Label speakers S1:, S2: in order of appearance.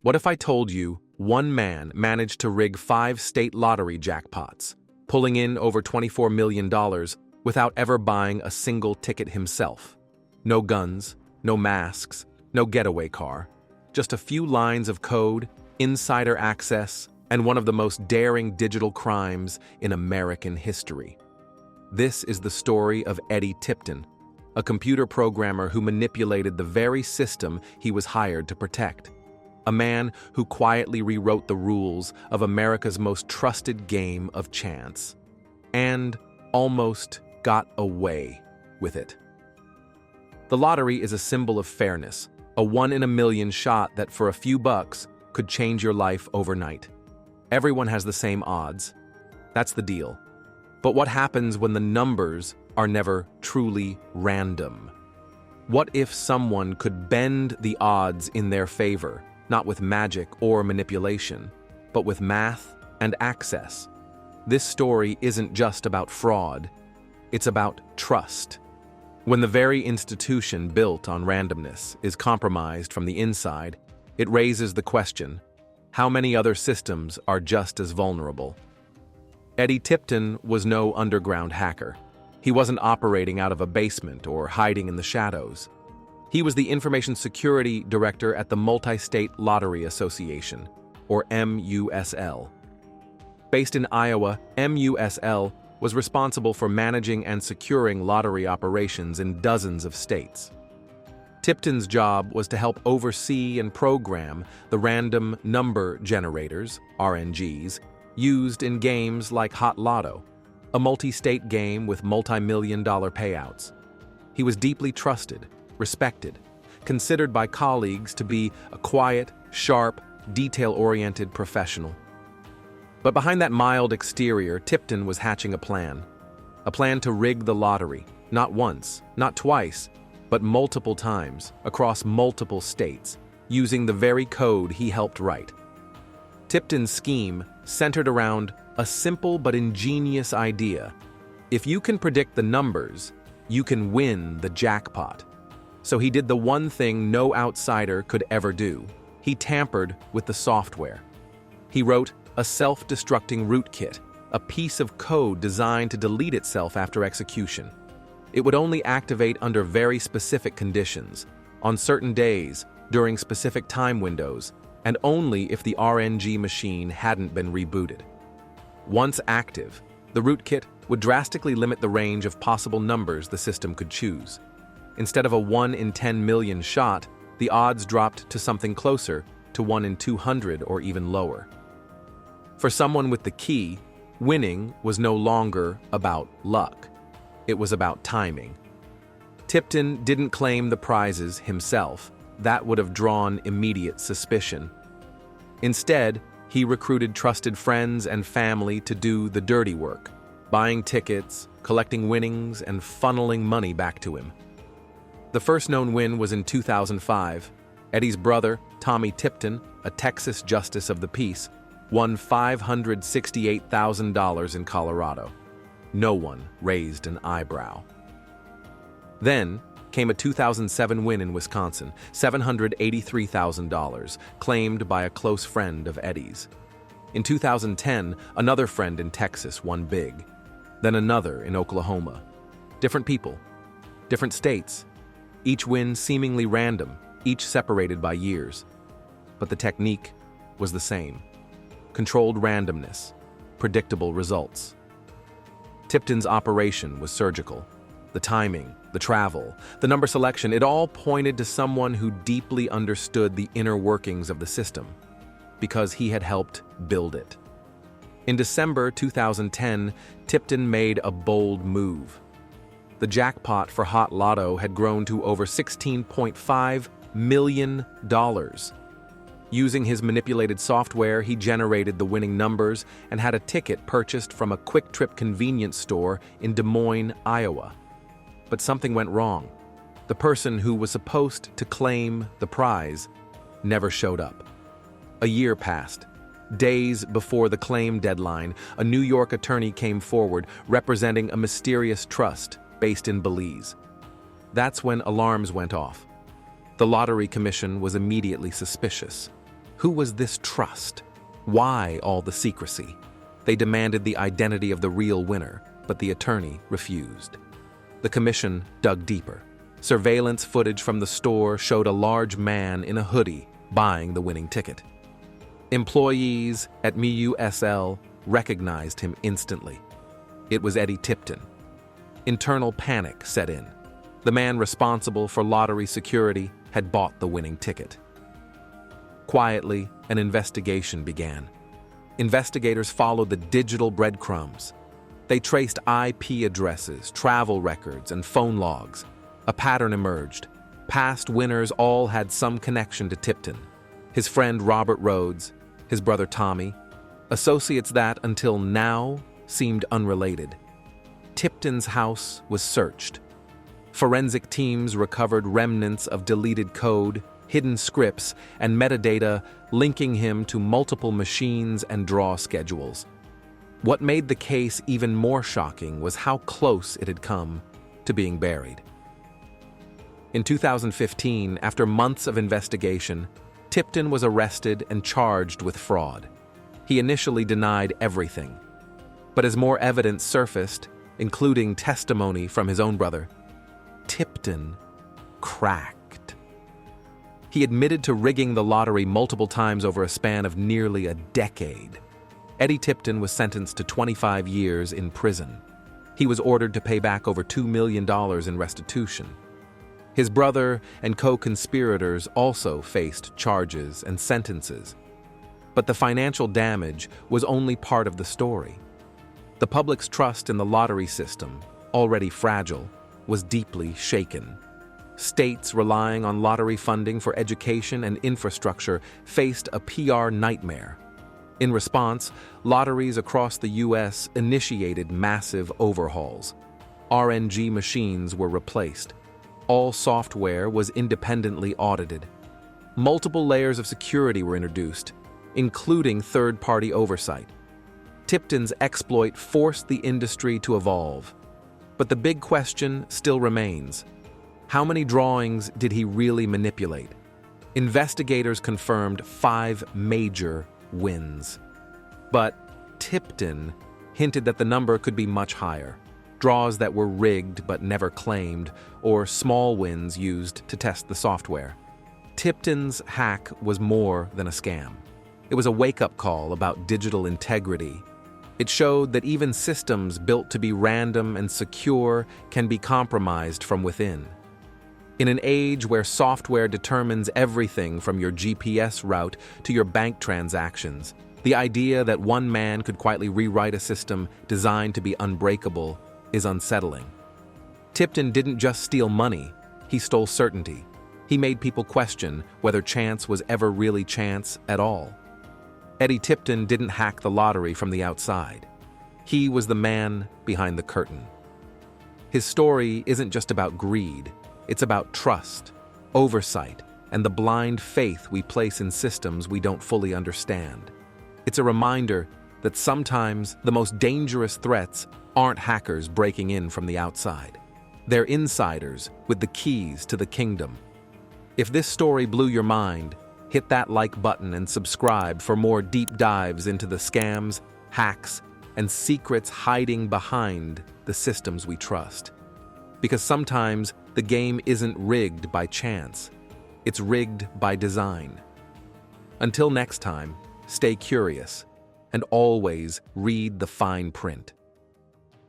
S1: What if I told you one man managed to rig 5 state lottery jackpots, pulling in over $24 million without ever buying a single ticket himself? No guns, no masks, no getaway car, just a few lines of code, insider access, and one of the most daring digital crimes in American history. This is the story of Eddie Tipton, a computer programmer who manipulated the very system he was hired to protect. A man who quietly rewrote the rules of America's most trusted game of chance. And almost got away with it. The lottery is a symbol of fairness, a 1 in a million shot that for a few bucks could change your life overnight. Everyone has the same odds. That's the deal. But what happens when the numbers are never truly random? What if someone could bend the odds in their favor, not with magic or manipulation, but with math and access? This story isn't just about fraud, it's about trust. When the very institution built on randomness is compromised from the inside, it raises the question, how many other systems are just as vulnerable? Eddie Tipton was no underground hacker. He wasn't operating out of a basement or hiding in the shadows. He was the Information Security Director at the Multi-State Lottery Association, or MUSL. Based in Iowa, MUSL was responsible for managing and securing lottery operations in dozens of states. Tipton's job was to help oversee and program the random number generators, RNGs, used in games like Hot Lotto, a multi-state game with multi-million-dollar payouts. He was deeply trusted, respected, considered by colleagues to be a quiet, sharp, detail-oriented professional. But behind that mild exterior, Tipton was hatching a plan to rig the lottery, not once, not twice, but multiple times, across multiple states, using the very code he helped write. Tipton's scheme centered around a simple but ingenious idea. If you can predict the numbers, you can win the jackpot. So he did the one thing no outsider could ever do. He tampered with the software. He wrote a self-destructing rootkit, a piece of code designed to delete itself after execution. It would only activate under very specific conditions, on certain days, during specific time windows, and only if the RNG machine hadn't been rebooted. Once active, the rootkit would drastically limit the range of possible numbers the system could choose. Instead of a 1 in 10 million shot, the odds dropped to something closer to 1 in 200 or even lower. For someone with the key, winning was no longer about luck. It was about timing. Tipton didn't claim the prizes himself. That would have drawn immediate suspicion. Instead, he recruited trusted friends and family to do the dirty work, buying tickets, collecting winnings, and funneling money back to him. The first known win was in 2005. Eddie's brother, Tommy Tipton, a Texas justice of the peace, won $568,000 in Colorado. No one raised an eyebrow. Then came a 2007 win in Wisconsin, $783,000, claimed by a close friend of Eddie's. In 2010, another friend in Texas won big. Then another in Oklahoma. Different people, different states, each win seemingly random, each separated by years. But the technique was the same. Controlled randomness, predictable results. Tipton's operation was surgical. The timing, the travel, the number selection, it all pointed to someone who deeply understood the inner workings of the system, because he had helped build it. In December 2010, Tipton made a bold move. The jackpot for Hot Lotto had grown to over $16.5 million. Using his manipulated software, he generated the winning numbers and had a ticket purchased from a quick-trip convenience store in Des Moines, Iowa. But something went wrong. The person who was supposed to claim the prize never showed up. A year passed. Days before the claim deadline, a New York attorney came forward representing a mysterious trust based in Belize. That's when alarms went off. The Lottery Commission was immediately suspicious. Who was this trust? Why all the secrecy? They demanded the identity of the real winner, but the attorney refused. The commission dug deeper. Surveillance footage from the store showed a large man in a hoodie buying the winning ticket. Employees at MUSL recognized him instantly. It was Eddie Tipton. Internal panic set in. The man responsible for lottery security had bought the winning ticket. Quietly, an investigation began. Investigators followed the digital breadcrumbs. They traced IP addresses, travel records, and phone logs. A pattern emerged. Past winners all had some connection to Tipton. His friend Robert Rhodes, his brother Tommy, associates that until now seemed unrelated. Tipton's house was searched. Forensic teams recovered remnants of deleted code, hidden scripts, and metadata linking him to multiple machines and draw schedules. What made the case even more shocking was how close it had come to being buried. In 2015, after months of investigation, Tipton was arrested and charged with fraud. He initially denied everything. But as more evidence surfaced, including testimony from his own brother, Tipton cracked. He admitted to rigging the lottery multiple times over a span of nearly a decade. Eddie Tipton was sentenced to 25 years in prison. He was ordered to pay back over $2 million in restitution. His brother and co-conspirators also faced charges and sentences. But the financial damage was only part of the story. The public's trust in the lottery system, already fragile, was deeply shaken. States relying on lottery funding for education and infrastructure faced a PR nightmare. In response, lotteries across the U.S. initiated massive overhauls. RNG machines were replaced. All software was independently audited. Multiple layers of security were introduced, including third-party oversight. Tipton's exploit forced the industry to evolve. But the big question still remains. How many drawings did he really manipulate? Investigators confirmed 5 major wins. But Tipton hinted that the number could be much higher. Draws that were rigged but never claimed, or small wins used to test the software. Tipton's hack was more than a scam. It was a wake-up call about digital integrity. It showed that even systems built to be random and secure can be compromised from within. In an age where software determines everything from your GPS route to your bank transactions, the idea that one man could quietly rewrite a system designed to be unbreakable is unsettling. Tipton didn't just steal money, he stole certainty. He made people question whether chance was ever really chance at all. Eddie Tipton didn't hack the lottery from the outside. He was the man behind the curtain. His story isn't just about greed, it's about trust, oversight, and the blind faith we place in systems we don't fully understand. It's a reminder that sometimes the most dangerous threats aren't hackers breaking in from the outside. They're insiders with the keys to the kingdom. If this story blew your mind, hit that like button and subscribe for more deep dives into the scams, hacks, and secrets hiding behind the systems we trust. Because sometimes the game isn't rigged by chance, it's rigged by design. Until next time, stay curious and always read the fine print.